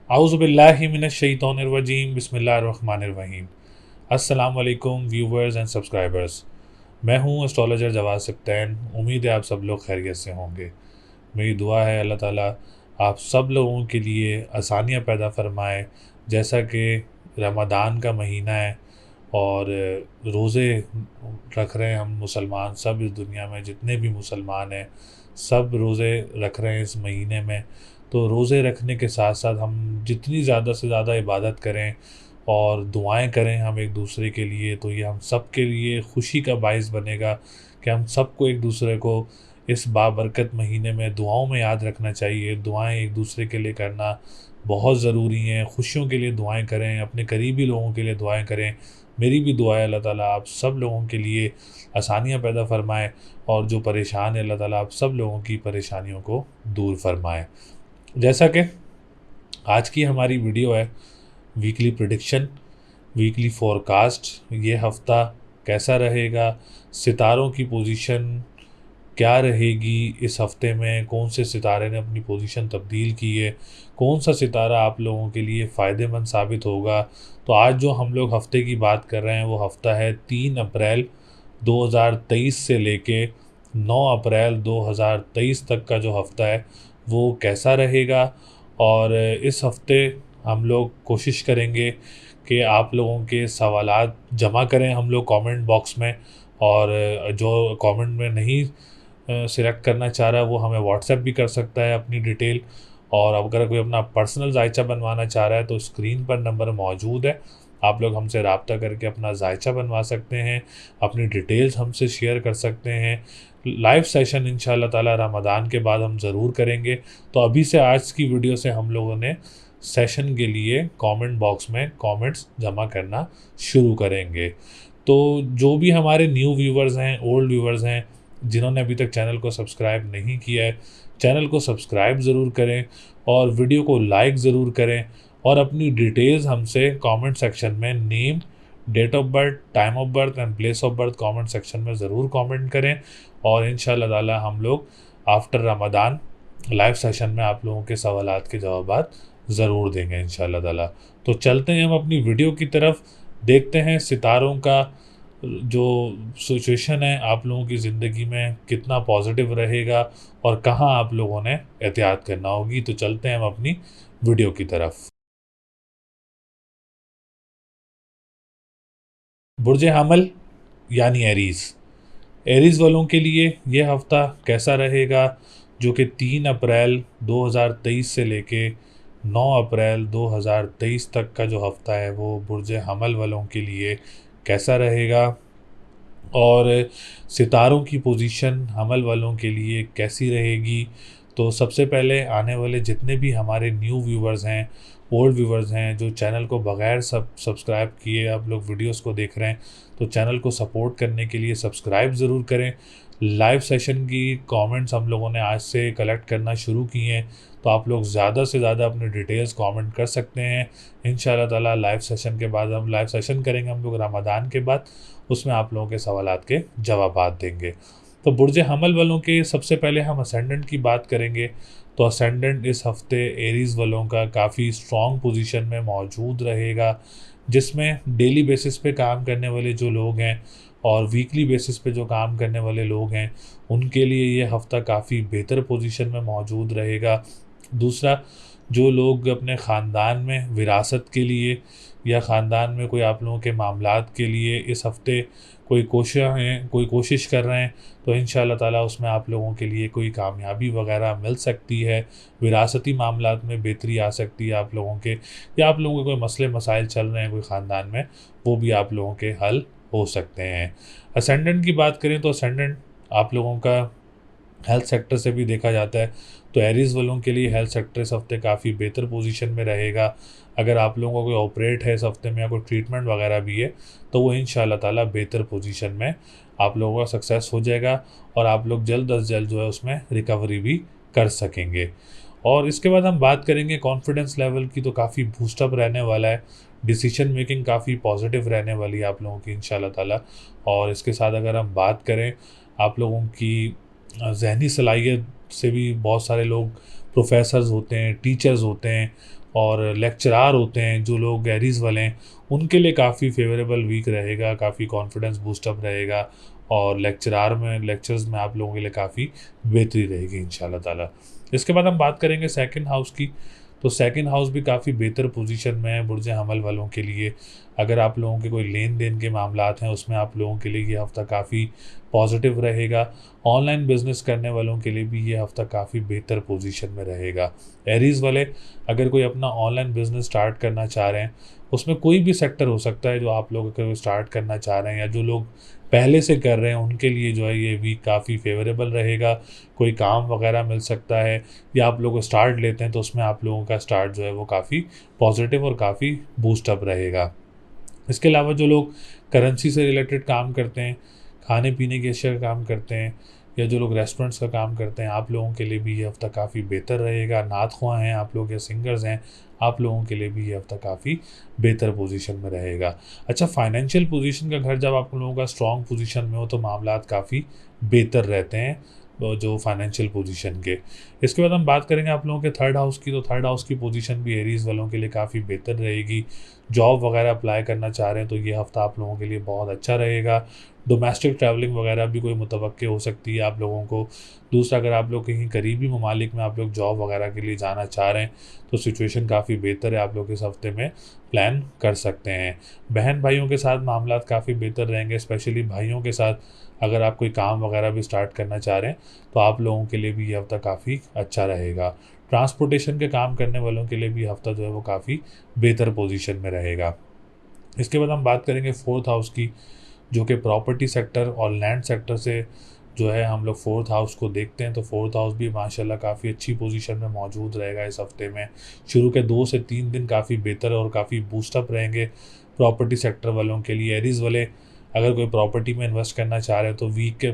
आउज़ुबिल्लाहि मिनश्शैतानिर्रजीम बिस्मिल्लाहिर्रहमानिर्रहीम। अस्सलाम वालेकुम व्यूवर्स एंड सब्सक्राइबर्स। मैं हूं एस्ट्रोलॉजर जवाद सब्तैन। उम्मीद है आप सब लोग खैरियत से होंगे। मेरी दुआ है अल्लाह ताला आप सब लोगों के लिए आसानियां पैदा फरमाए। जैसा कि रमज़ान का महीना है और रोज़े रख रहे हैं हम मुसलमान सब, इस दुनिया में जितने भी मुसलमान हैं सब रोज़े रख रहे हैं इस महीने में। तो रोज़े रखने के साथ साथ हम जितनी ज़्यादा से ज़्यादा इबादत करें और दुआएं करें हम एक दूसरे के लिए, तो ये हम सब के लिए खुशी का बायस बनेगा कि हम सबको एक दूसरे को इस बाबरकत महीने में दुआओं में याद रखना चाहिए। दुआएं एक दूसरे के लिए करना बहुत ज़रूरी हैं। खुशियों के लिए दुआएं करें, अपने करीबी लोगों के लिए दुआएं करें। मेरी भी दुआ है अल्लाह ताला आप सब लोगों के लिए आसानियाँ पैदा फ़रमाए और जो परेशान है अल्लाह ताला आप सब लोगों की परेशानियों को दूर फरमाए। जैसा कि आज की हमारी वीडियो है वीकली प्रिडिक्शन, वीकली फोरकास्ट। ये हफ़्ता कैसा रहेगा, सितारों की पोजीशन क्या रहेगी, इस हफ़्ते में कौन से सितारे ने अपनी पोजीशन तब्दील की है, कौन सा सितारा आप लोगों के लिए फ़ायदेमंद साबित होगा। तो आज जो हम लोग हफ़्ते की बात कर रहे हैं वो हफ़्ता है 3 अप्रैल 2023 से लेके 9 अप्रैल 2023 तक का जो हफ़्ता है वो कैसा रहेगा। और इस हफ़्ते हम लोग कोशिश करेंगे कि आप लोगों के सवालात जमा करें हम लोग कमेंट बॉक्स में। और जो कमेंट में नहीं सिलेक्ट करना चाह रहा है वो हमें व्हाट्सएप भी कर सकता है अपनी डिटेल। और अगर कोई अपना पर्सनल जायचा बनवाना चाह रहा है तो स्क्रीन पर नंबर मौजूद है, आप लोग हमसे रब्ता करके अपना जायचा बनवा सकते हैं, अपनी डिटेल्स हमसे शेयर कर सकते हैं। लाइव सेशन इंशाल्लाह ताला रमज़ान के बाद हम ज़रूर करेंगे। तो अभी से आज की वीडियो से हम लोगों ने सेशन के लिए कमेंट बॉक्स में कमेंट्स जमा करना शुरू करेंगे। तो जो भी हमारे न्यू व्यूवर्स हैं, ओल्ड व्यूवर्स हैं, जिन्होंने अभी तक चैनल को सब्सक्राइब नहीं किया है, चैनल को सब्सक्राइब ज़रूर करें और वीडियो को लाइक ज़रूर करें। और अपनी डिटेल्स हमसे कमेंट सेक्शन में name, date of birth, time of birth and place of birth comment section में ज़रूर कमेंट करें। और इंशाल्लाह ताला हम लोग आफ्टर रमज़ान लाइव सेशन में आप लोगों के सवालात के जवाबात ज़रूर देंगे इंशाल्लाह ताला। तो चलते हैं हम अपनी वीडियो की तरफ, देखते हैं सितारों का जो सिचुएशन है आप लोगों की ज़िंदगी में कितना पॉजिटिव रहेगा और कहाँ आप लोगों ने एहतियात करना होगी। तो चलते हैं हम अपनी वीडियो की तरफ। बुर्ज हमल यानी एरीज़, एरीज़ वालों के लिए ये हफ़्ता कैसा रहेगा, जो कि 3 अप्रैल 2023 से लेके 9 अप्रैल 2023 तक का जो हफ़्ता है वो बुर्ज हमल वालों के लिए कैसा रहेगा। और सितारों की पोजीशन हमल वालों के लिए कैसी रहेगी। तो सबसे पहले आने वाले जितने भी हमारे न्यू व्यूवर्स हैं, ओल्ड व्यूवर्स हैं, जो चैनल को बगैर सब्सक्राइब किए आप लोग वीडियोस को देख रहे हैं, तो चैनल को सपोर्ट करने के लिए सब्सक्राइब ज़रूर करें। लाइव सेशन की कमेंट्स हम लोगों ने आज से कलेक्ट करना शुरू किए हैं, तो आप लोग ज़्यादा से ज़्यादा अपनी डिटेल्स कमेंट कर सकते हैं। इंशाल्लाह ताला लाइव सेशन के बाद हम लाइव सेशन करेंगे हम लोग रमज़ान के बाद, उसमें आप लोगों के सवालात के जवाबात देंगे। तो बुर्ज हमल वालों के सबसे पहले हम असेंडेंट की बात करेंगे। तो असेंडेंट इस हफ्ते एरीज़ वालों का काफ़ी स्ट्रॉन्ग पोजीशन में मौजूद रहेगा, जिसमें डेली बेसिस पे काम करने वाले जो लोग हैं और वीकली बेसिस पे जो काम करने वाले लोग हैं उनके लिए ये हफ़्ता काफ़ी बेहतर पोजीशन में मौजूद रहेगा। दूसरा, जो लोग अपने ख़ानदान में विरासत के लिए या ख़ानदान में कोई आप लोगों के मामलात के लिए इस हफ़्ते कोई कोशिश कर रहे हैं, तो इंशाल्लाह ताला उसमें आप लोगों के लिए कोई कामयाबी वगैरह मिल सकती है। विरासती मामलात में बेहतरी आ सकती है आप लोगों के, या आप लोगों के कोई मसले मसाइल चल रहे हैं कोई ख़ानदान में, वो भी आप लोगों के हल हो सकते हैं। असेंडेंट की बात करें तो असेंडेंट आप लोगों का हेल्थ सेक्टर से भी देखा जाता है। तो एरीज़ वालों के लिए हेल्थ सेक्टर इस हफ्ते काफ़ी बेहतर पोजीशन में रहेगा। अगर आप लोगों को कोई ऑपरेट है इस हफ्ते में या कोई ट्रीटमेंट वगैरह भी है, तो वो इंशाल्लाह ताला बेहतर पोजीशन में आप लोगों का सक्सेस हो जाएगा और आप लोग जल्द अज जल्द जो है उसमें रिकवरी भी कर सकेंगे। और इसके बाद हम बात करेंगे कॉन्फिडेंस लेवल की, तो काफ़ी बूस्टअप रहने वाला है। डिसीजन मेकिंग काफ़ी पॉजिटिव रहने वाली है आप लोगों की इंशाल्लाह ताला। और इसके साथ अगर हम बात करें आप लोगों की ज़हनी सलाहियत से भी, बहुत सारे लोग प्रोफेसर्स होते हैं, टीचर्स होते हैं, और लेक्चरार होते हैं जो लोग एरीज़ वाले हैं, उनके लिए काफ़ी फेवरेबल वीक रहेगा, काफ़ी कॉन्फिडेंस बूस्टअप रहेगा और लेक्चर्स में आप लोगों के लिए काफ़ी बेहतरी रहेगी इंशाल्लाह ताला। इसके बाद हम बात करेंगे सेकंड हाउस की। तो सेकंड हाउस भी काफ़ी बेहतर पोजीशन में है बुर्ज हमल वालों के लिए। अगर आप लोगों के कोई लेन देन के मामलात हैं उसमें आप लोगों के लिए ये हफ़्ता काफ़ी पॉजिटिव रहेगा। ऑनलाइन बिजनेस करने वालों के लिए भी ये हफ़्ता काफ़ी बेहतर पोजीशन में रहेगा। एरीज़ वाले अगर कोई अपना ऑनलाइन बिजनेस स्टार्ट करना चाह रहे हैं, उसमें कोई भी सेक्टर हो सकता है जो आप लोग अगर स्टार्ट करना चाह रहे हैं या जो लोग पहले से कर रहे हैं उनके लिए जो है ये वीक काफ़ी फेवरेबल रहेगा। कोई काम वगैरह मिल सकता है या आप लोग स्टार्ट लेते हैं तो उसमें आप लोगों का स्टार्ट जो है वो काफ़ी पॉजिटिव और काफ़ी बूस्टअप रहेगा। इसके अलावा जो लोग करेंसी से रिलेटेड काम करते हैं, खाने पीने की अशिया का काम करते हैं या जो लोग रेस्टोरेंट्स का काम करते हैं, आप लोगों के लिए भी ये हफ़्ता काफ़ी बेहतर रहेगा। नात ख्वाह हैं आप लोग या सिंगर्स हैं, आप लोगों के लिए भी ये हफ़्ता काफ़ी बेहतर पोजीशन में रहेगा। अच्छा, फाइनेंशियल पोजीशन का घर जब आप लोगों का स्ट्रॉन्ग पोजीशन में हो तो मामलात काफ़ी बेहतर रहते हैं जो फाइनेंशियल पोजीशन के। इसके बाद हम बात करेंगे आप लोगों के थर्ड हाउस की। तो थर्ड हाउस की पोजीशन भी एरीज़ वालों के लिए काफ़ी बेहतर रहेगी। जॉब वगैरह अप्लाई करना चाह रहे हैं तो ये हफ़्ता आप लोगों के लिए बहुत अच्छा रहेगा। डोमेस्टिक ट्रैवलिंग वगैरह भी कोई मुतवक्के हो सकती है आप लोगों को। दूसरा, अगर आप लोग कहीं करीबी ममालिक में आप लोग जॉब वगैरह के लिए जाना चाह रहे हैं तो सिचुएशन काफ़ी बेहतर है, आप लोग इस हफ़्ते में प्लान कर सकते हैं। बहन भाइयों के साथ मामलात काफ़ी बेहतर रहेंगे, स्पेशली भाइयों के साथ अगर आप कोई काम वगैरह भी स्टार्ट करना चाह रहे हैं तो आप लोगों के लिए भी ये हफ़्ता काफ़ी अच्छा रहेगा। ट्रांसपोर्टेशन के काम करने वालों के लिए भी हफ़्ता जो है वो काफ़ी बेहतर पोजीशन में रहेगा। इसके बाद हम बात करेंगे फोर्थ हाउस की, जो कि प्रॉपर्टी सेक्टर और लैंड सेक्टर से जो है हम लोग फोर्थ हाउस को देखते हैं। तो फोर्थ हाउस भी माशाल्लाह काफ़ी अच्छी पोजीशन में मौजूद रहेगा इस हफ़्ते में। शुरू के 2 से 3 दिन काफ़ी बेहतर और काफ़ी बूस्टअप रहेंगे प्रॉपर्टी सेक्टर वालों के लिए। एरीज़ वाले अगर कोई प्रॉपर्टी में इन्वेस्ट करना चाह रहे हैं तो वीक के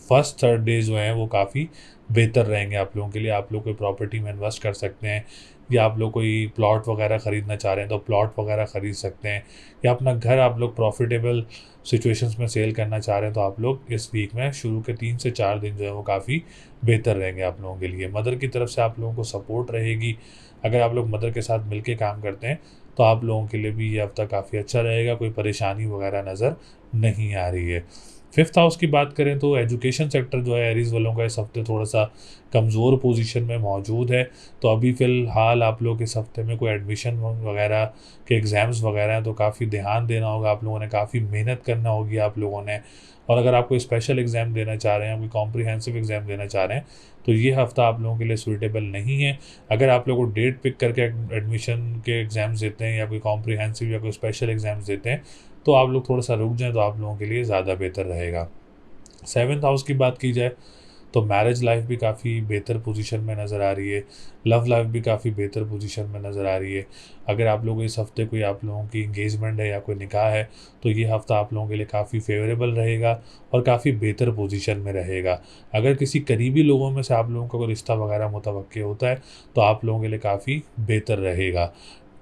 फर्स्ट 3rd डे जो हैं वो काफ़ी बेहतर रहेंगे आप लोगों के लिए। आप लोग कोई प्रॉपर्टी में इन्वेस्ट कर सकते हैं या आप लोग कोई प्लॉट वगैरह ख़रीदना चाह रहे हैं तो प्लॉट वगैरह ख़रीद सकते हैं या अपना घर आप लोग प्रॉफिटेबल सिचुएशंस में सेल करना चाह रहे हैं तो आप लोग इस वीक में शुरू के 3 से 4 दिन जो है वो काफ़ी बेहतर रहेंगे आप लोगों के लिए। मदर की तरफ से आप लोगों को सपोर्ट रहेगी। अगर आप लोग मदर के साथ मिल के काम करते हैं तो आप लोगों के लिए भी ये हफ़्ता काफ़ी अच्छा रहेगा, कोई परेशानी वगैरह नज़र नहीं आ रही है। फिफ्थ हाउस की बात करें तो एजुकेशन सेक्टर जो है एरीज़ वालों का इस हफ्ते थोड़ा सा कमज़ोर पोजीशन में मौजूद है। तो अभी फ़िलहाल आप लोग इस हफ्ते में कोई एडमिशन वगैरह के एग्ज़ाम्स वगैरह हैं तो काफ़ी ध्यान देना होगा आप लोगों ने, काफ़ी मेहनत करना होगी आप लोगों ने। और अगर आप कोई स्पेशल एग्ज़ाम देना चाह रहे हैं, कोई कॉम्प्रिहेंसिव एग्ज़ाम देना चाह रहे हैं तो ये हफ़्ता आप लोगों के लिए सूटेबल नहीं है। अगर आप लोगों को डेट पिक करके एडमिशन के एग्ज़ाम्स देते हैं या कोई कॉम्प्रिहेंसिव या कोई स्पेशल एग्ज़ाम्स देते हैं तो आप लोग थोड़ा सा रुक जाएँ तो आप लोगों के लिए ज़्यादा बेहतर रहेगा। सेवन्थ हाउस की बात की जाए तो मैरिज लाइफ भी काफ़ी बेहतर पोजीशन में नज़र आ रही है। लव लाइफ भी काफ़ी बेहतर पोजीशन में नज़र आ रही है। अगर आप लोग इस हफ़्ते कोई आप लोगों की इंगेजमेंट है या कोई निकाह है तो ये हफ़्ता आप लोगों के लिए काफ़ी फेवरेबल रहेगा और काफ़ी बेहतर पोजीशन में रहेगा। अगर किसी करीबी लोगों में से आप लोगों का कोई रिश्ता वगैरह मुतवक्के होता है तो आप लोगों के लिए काफ़ी बेहतर रहेगा।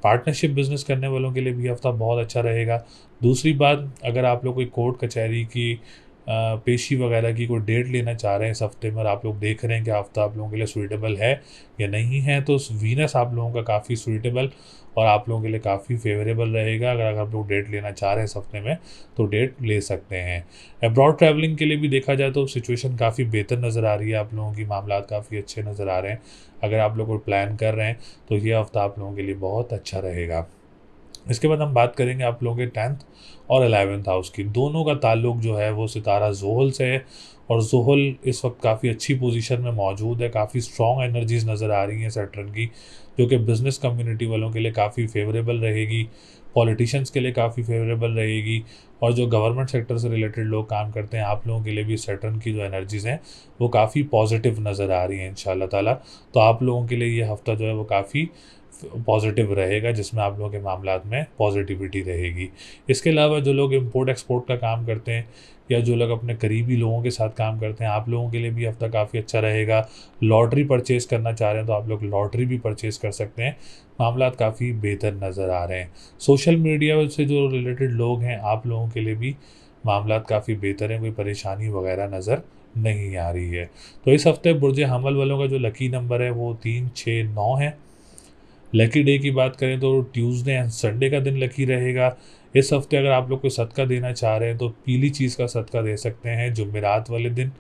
पार्टनरशिप बिज़नेस करने वालों के लिए भी हफ़्ता बहुत अच्छा रहेगा। दूसरी बात, अगर आप लोग कोई कोर्ट कचहरी की पेशी वगैरह की कोई डेट लेना चाह रहे हैं इस हफ़्ते में और आप लोग देख रहे हैं कि हफ़्ता आप लोगों के लिए सूटेबल है या नहीं है तो वीनस आप लोगों का काफ़ी सूटेबल और आप लोगों के लिए काफ़ी फेवरेबल रहेगा। अगर आप लोग डेट लेना चाह रहे हैं इस हफ़्ते में तो डेट ले सकते हैं। अब्रॉड ट्रैवलिंग के लिए भी देखा जाए तो सिचुएशन काफ़ी बेहतर नज़र आ रही है, आप लोगों की मामलात काफ़ी अच्छे नज़र आ रहे हैं। अगर आप लोग कोई प्लान कर रहे हैं तो ये हफ़्ता आप लोगों के लिए बहुत अच्छा रहेगा। इसके बाद हम बात करेंगे आप लोगों के 10th और 11th हाउस की। दोनों का ताल्लुक जो है वो सितारा ज़ोहल से है और ज़ोहल इस वक्त काफ़ी अच्छी पोजीशन में मौजूद है। काफ़ी स्ट्रॉन्ग एनर्जीज़ नज़र आ रही हैं सैटर्न की, जो कि बिज़नेस कम्युनिटी वालों के लिए काफ़ी फेवरेबल रहेगी, पॉलिटिशियंस के लिए काफ़ी फेवरेबल रहेगी और जो गवर्नमेंट सेक्टर से रिलेटेड लोग काम करते हैं आप लोगों के लिए भी सैटर्न की जो एनर्जीज़ हैं वो काफ़ी पॉजिटिव नज़र आ रही हैं इंशाल्लाह ताला। तो आप लोगों के लिए ये हफ़्ता जो है वो काफ़ी पॉजिटिव रहेगा जिसमें आप लोगों के मामलात में पॉजिटिविटी रहेगी। इसके अलावा जो लोग इंपोर्ट एक्सपोर्ट का काम करते हैं या जो लोग अपने करीबी लोगों के साथ काम करते हैं आप लोगों के लिए भी हफ़्ता काफ़ी अच्छा रहेगा। लॉटरी परचेज़ करना चाह रहे हैं तो आप लोग लॉटरी भी परचेज़ कर सकते हैं। मामलात काफ़ी बेहतर नज़र आ रहे हैं। सोशल मीडिया से जो रिलेटेड लोग हैं आप लोगों के लिए भी मामलात काफ़ी बेहतर हैं, कोई परेशानी वगैरह नज़र नहीं आ रही है। तो इस हफ़्ते बुर्ज हमल वालों का जो लकी नंबर है वो 3, 6, 9 है। लकी डे की बात करें तो ट्यूसडे एंड संडे का दिन लकी रहेगा। इस हफ्ते अगर आप लोग कोई सदका देना चाह रहे हैं तो पीली चीज़ का सदका दे सकते हैं जुमेरात वाले दिन,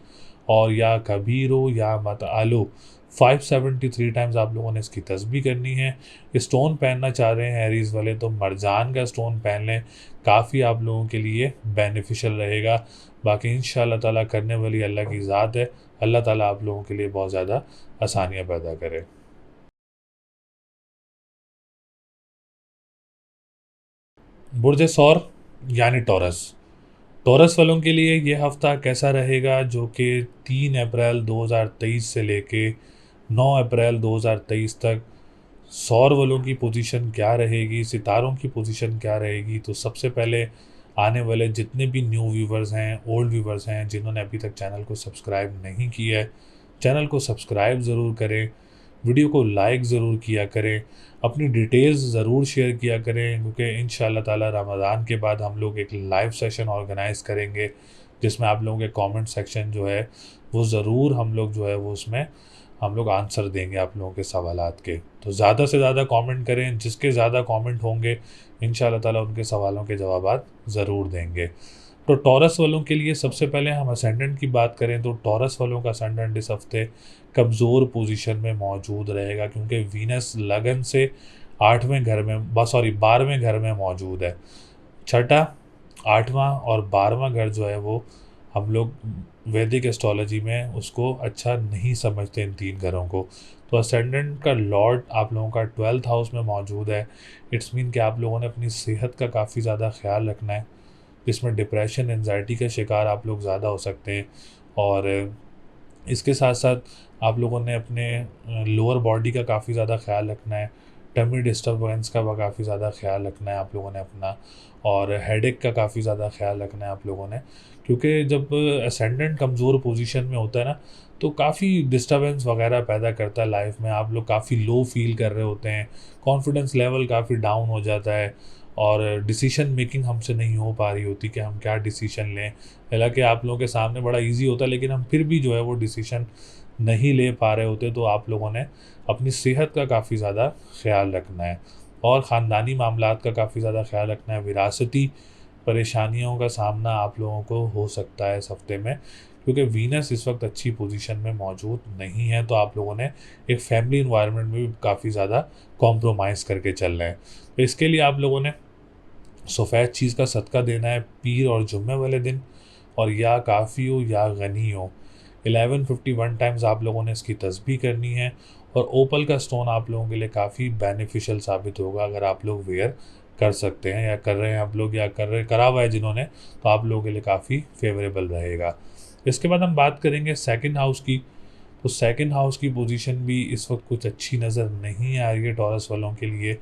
और या कबीरो या मत आलो 573 टाइम्स आप लोगों ने इसकी तस्बीह करनी है। स्टोन पहनना चाह रहे हैं एरीज वाले तो मरजान का स्टोन पहन लें, काफ़ी आप लोगों के लिए बेनिफिशियल रहेगा। बाकी इंशाअल्लाह ताला करने वाली अल्लाह की ज़ात है, अल्लाह ताला आप लोगों के लिए बहुत ज़्यादा आसानियाँ पैदा करे। बुर्ज सौर यानी टॉरस, टॉरस वालों के लिए ये हफ़्ता कैसा रहेगा, जो कि 3 अप्रैल 2023 से लेके 9 अप्रैल 2023 तक सौर वालों की पोजीशन क्या रहेगी, सितारों की पोजीशन क्या रहेगी। तो सबसे पहले आने वाले जितने भी न्यू व्यूवर्स हैं, ओल्ड व्यूवर्स हैं, जिन्होंने अभी तक चैनल को सब्सक्राइब नहीं किया है, चैनल को सब्सक्राइब ज़रूर करें, वीडियो को लाइक ज़रूर किया करें, अपनी डिटेल्स ज़रूर शेयर किया करें, क्योंकि इंशाअल्लाह ताला रमज़ान के बाद हम लोग एक लाइव सेशन ऑर्गेनाइज़ करेंगे, जिसमें आप लोगों के कमेंट सेक्शन जो है वो ज़रूर हम लोग जो है वो उसमें हम लोग आंसर देंगे आप लोगों के सवालात के। तो ज़्यादा से ज़्यादा कमेंट करें, जिसके ज़्यादा कमेंट होंगे इंशाअल्लाह ताला उनके सवालों के जवाबात ज़रूर देंगे। तो टॉरस वालों के लिए सबसे पहले हम असेंडेंट की बात करें तो टॉरस वालों का असेंडेंट इस हफ्ते कमज़ोर पोजीशन में मौजूद रहेगा, क्योंकि वीनस लगन से 8वें घर में सॉरी 12वें घर में मौजूद है। छठा, 8वां और 12वां घर जो है वो हम लोग वैदिक एस्ट्रोलॉजी में उसको अच्छा नहीं समझते इन 3 घरों को। तो असेंडेंट का लॉर्ड आप लोगों का 12th हाउस में मौजूद है। इट्स मीन कि आप लोगों ने अपनी सेहत का काफ़ी ज़्यादा ख्याल रखना है, जिसमें डिप्रेशन एंजाइटी का शिकार आप लोग ज़्यादा हो सकते हैं। और इसके साथ साथ आप लोगों ने अपने लोअर बॉडी का काफ़ी ज़्यादा ख्याल रखना है, टमी डिस्टर्बेंस का काफ़ी ज़्यादा ख्याल रखना है आप लोगों ने अपना, और हेडेक का काफ़ी ज़्यादा ख्याल रखना है आप लोगों ने। क्योंकि जब असेंडेंट कमज़ोर पोजीशन में होता है ना, तो काफ़ी डिस्टर्बेंस वगैरह पैदा करता है लाइफ में, आप लोग काफ़ी लो फील कर रहे होते हैं, कॉन्फिडेंस लेवल काफ़ी डाउन हो जाता है, और डिसीशन मेकिंग हमसे नहीं हो पा रही होती कि हम क्या डिसीशन लें। हालांकि आप लोगों के सामने बड़ा इजी होता है, लेकिन हम फिर भी जो है वो डिसीशन नहीं ले पा रहे होते। तो आप लोगों ने अपनी सेहत का काफ़ी ज़्यादा ख्याल रखना है, और ख़ानदानी मामलात का काफ़ी ज़्यादा ख्याल रखना है। विरासती परेशानियों का सामना आप लोगों को हो सकता है इस हफ्ते में, क्योंकि वीनस इस वक्त अच्छी पोजीशन में मौजूद नहीं है। तो आप लोगों ने एक फैमिली इन्वायरमेंट में भी काफ़ी ज़्यादा कॉम्प्रोमाइज़ करके चलना है। तो इसके लिए आप लोगों ने सफ़ेद चीज़ का सदका देना है पीर और जुम्मे वाले दिन, और या काफ़ी हो या गनी हो 1151 टाइम्स आप लोगों ने इसकी तस्बीह करनी है। और ओपल का स्टोन आप लोगों के लिए काफ़ी बेनिफिशियल साबित होगा अगर आप लोग वेयर कर सकते हैं या कर रहे हैं आप लोग, या करा हुआ है जिन्होंने, तो आप लोगों के लिए काफ़ी फेवरेबल रहेगा। इसके बाद हम बात करेंगे सेकंड हाउस की। तो सेकंड हाउस की पोजीशन भी इस वक्त कुछ अच्छी नज़र नहीं आ रही है टॉरस वालों के लिए।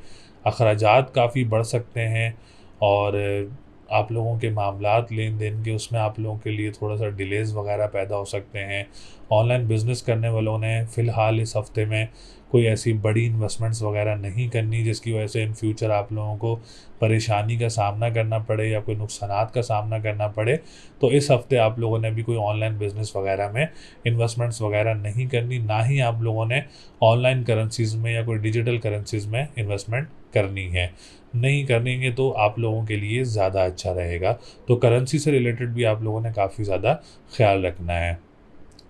अखराजात काफ़ी बढ़ सकते हैं, और आप लोगों के मामलात लेन देन के उसमें आप लोगों के लिए थोड़ा सा डिलेज़ वगैरह पैदा हो सकते हैं। ऑनलाइन बिज़नेस करने वालों ने फ़िलहाल इस हफ़्ते में कोई ऐसी बड़ी इन्वेस्टमेंट्स वगैरह नहीं करनी, जिसकी वजह से इन फ्यूचर आप लोगों को परेशानी का सामना करना पड़े या कोई नुकसानात का सामना करना पड़े। तो इस हफ़्ते आप लोगों ने भी कोई ऑनलाइन बिज़नेस वगैरह में इन्वेस्टमेंट्स वगैरह नहीं करनी, ना ही आप लोगों ने ऑनलाइन करेंसीज़ में या कोई डिजिटल करेंसीज़ में इन्वेस्टमेंट करनी है। नहीं करेंगे तो आप लोगों के लिए ज़्यादा अच्छा रहेगा। तो करेंसी से रिलेटेड भी आप लोगों ने काफ़ी ज़्यादा ख्याल रखना है।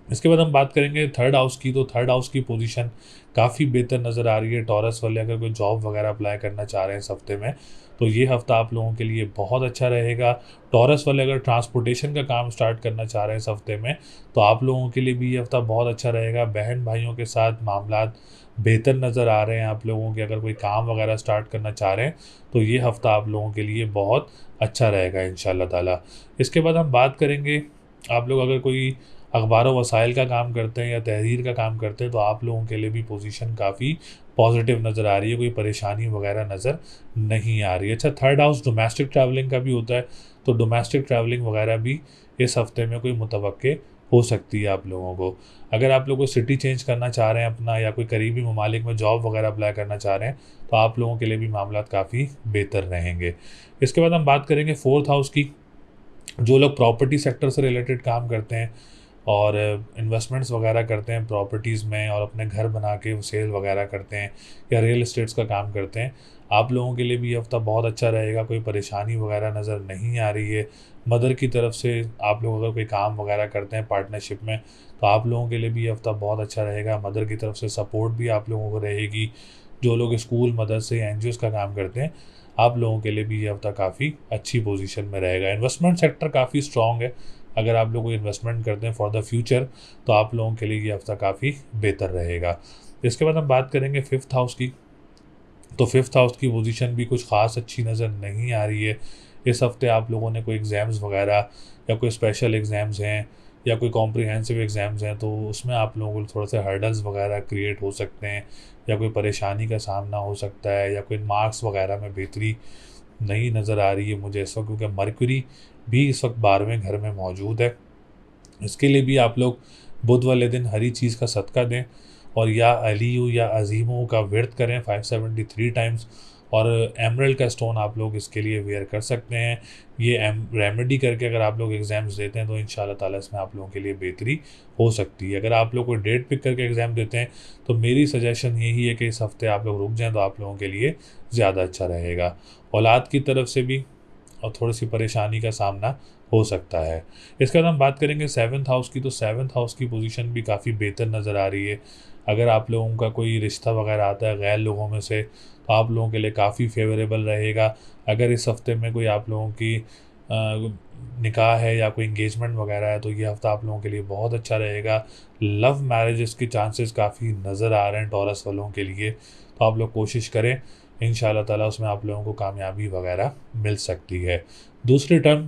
इसके बाद हम बात करेंगे थर्ड हाउस की। तो थर्ड हाउस की पोजीशन काफ़ी बेहतर नज़र आ रही है। टॉरस वाले अगर कोई जॉब वगैरह अप्लाई करना चाह रहे हैं इस हफ्ते में, तो ये हफ़्ता आप लोगों के लिए बहुत अच्छा रहेगा। टॉरस वाले अगर ट्रांसपोर्टेशन का काम स्टार्ट करना चाह रहे हैं इस हफ्ते में, तो आप लोगों के लिए भी ये हफ़्ता बहुत अच्छा रहेगा। बहन भाइयों के साथ मामलात बेहतर नज़र आ रहे हैं आप लोगों के। अगर कोई काम वगैरह स्टार्ट करना चाह रहे हैं तो ये हफ़्ता आप लोगों के लिए बहुत अच्छा रहेगा इंशाअल्लाह ताला। इसके बाद हम बात करेंगे, आप लोग अगर कोई अखबार व वसाइल का काम करते हैं या तहरीर का काम करते हैं, तो आप लोगों के लिए भी पोजीशन काफ़ी पॉजिटिव नज़र आ रही है, कोई परेशानी वगैरह नज़र नहीं आ रही है। अच्छा, थर्ड हाउस डोमेस्टिक ट्रैवलिंग का भी होता है, तो डोमेस्टिक ट्रैवलिंग वगैरह भी इस हफ़्ते में कोई मुतवक्के हो सकती है आप लोगों को। अगर आप लोग को सिटी चेंज करना चाह रहे हैं अपना, या कोई करीबी ममालिक में जॉब वगैरह अप्लाई करना चाह रहे हैं, तो आप लोगों के लिए भी मामलात काफ़ी बेहतर रहेंगे। इसके बाद हम बात करेंगे फोर्थ हाउस की। जो लोग प्रॉपर्टी सेक्टर से रिलेटेड काम करते हैं, और इन्वेस्टमेंट्स वगैरह करते हैं प्रॉपर्टीज़ में और अपने घर बना के सेल वगैरह करते हैं या रियल एस्टेट्स का काम करते हैं, आप लोगों के लिए भी ये हफ़्ता बहुत अच्छा रहेगा। कोई परेशानी वगैरह नज़र नहीं आ रही है। मदर की तरफ से आप लोग अगर कोई काम वगैरह करते हैं पार्टनरशिप में, तो आप लोगों के लिए भी ये हफ़्ता बहुत अच्छा रहेगा। मदर की तरफ से सपोर्ट भी आप लोगों को रहेगी। जो लोग स्कूल, मदरसे या एनजीओज़ का काम करते हैं, आप लोगों के लिए भी ये हफ़्ता काफ़ी अच्छी पोजीशन में रहेगा। इन्वेस्टमेंट सेक्टर काफ़ी स्ट्रॉन्ग है। अगर आप लोग इन्वेस्टमेंट करते हैं फॉर द फ्यूचर, तो आप लोगों के लिए ये हफ़्ता काफ़ी बेहतर रहेगा। इसके बाद हम बात करेंगे फिफ्थ हाउस की। तो फिफ्थ हाउस की पोजीशन भी कुछ ख़ास अच्छी नज़र नहीं आ रही है। इस हफ़्ते आप लोगों ने कोई एग्ज़ाम्स वगैरह या कोई स्पेशल एग्ज़ाम्स हैं या कोई कॉम्प्रिहेंसिव एग्ज़ाम्स हैं, तो उसमें आप लोगों को थोड़ा सा हर्डल्स वगैरह क्रिएट हो सकते हैं या कोई परेशानी का सामना हो सकता है या कोई मार्क्स वगैरह में बेहतरी नहीं नज़र आ रही है मुझे इस वक्त, क्योंकि मरकरी भी इस वक्त 12वें घर में मौजूद है। इसके लिए भी आप लोग बुध वाले दिन हरी चीज़ का सदका दें और या अलीयू या अजीमों का व्रत करें 573 टाइम्स। और एमरल्ड का स्टोन आप लोग इसके लिए वेयर कर सकते हैं। ये रेमेडी करके अगर आप लोग एग्ज़ाम्स देते हैं तो इंशाल्लाह ताला इसमें आप लोगों के लिए बेहतरी हो सकती है। अगर आप लोग कोई डेट पिक करके एग्ज़ाम देते हैं, तो मेरी सजेशन यही है कि इस हफ़्ते आप लोग रुक जाएँ, तो आप लोगों के लिए ज़्यादा अच्छा रहेगा। औलाद की तरफ से भी और थोड़ी सी परेशानी का सामना हो सकता है। इसके बाद हम बात करेंगे सेवन्थ हाउस की। तो सेवन्थ हाउस की पोजीशन भी काफ़ी बेहतर नज़र आ रही है। अगर आप लोगों का कोई रिश्ता वगैरह आता है गैर लोगों में से, तो आप लोगों के लिए काफ़ी फेवरेबल रहेगा। अगर इस हफ़्ते में कोई आप लोगों की निकाह है या कोई इंगेजमेंट वगैरह है, तो ये हफ़्ता आप लोगों के लिए बहुत अच्छा रहेगा। लव मैरिजेस के चांसेस काफ़ी नज़र आ रहे हैं टॉरस वालों के लिए, तो आप लोग कोशिश करें, इंशाल्लाह ताला उसमें आप लोगों को कामयाबी वगैरह मिल सकती है। दूसरी टर्म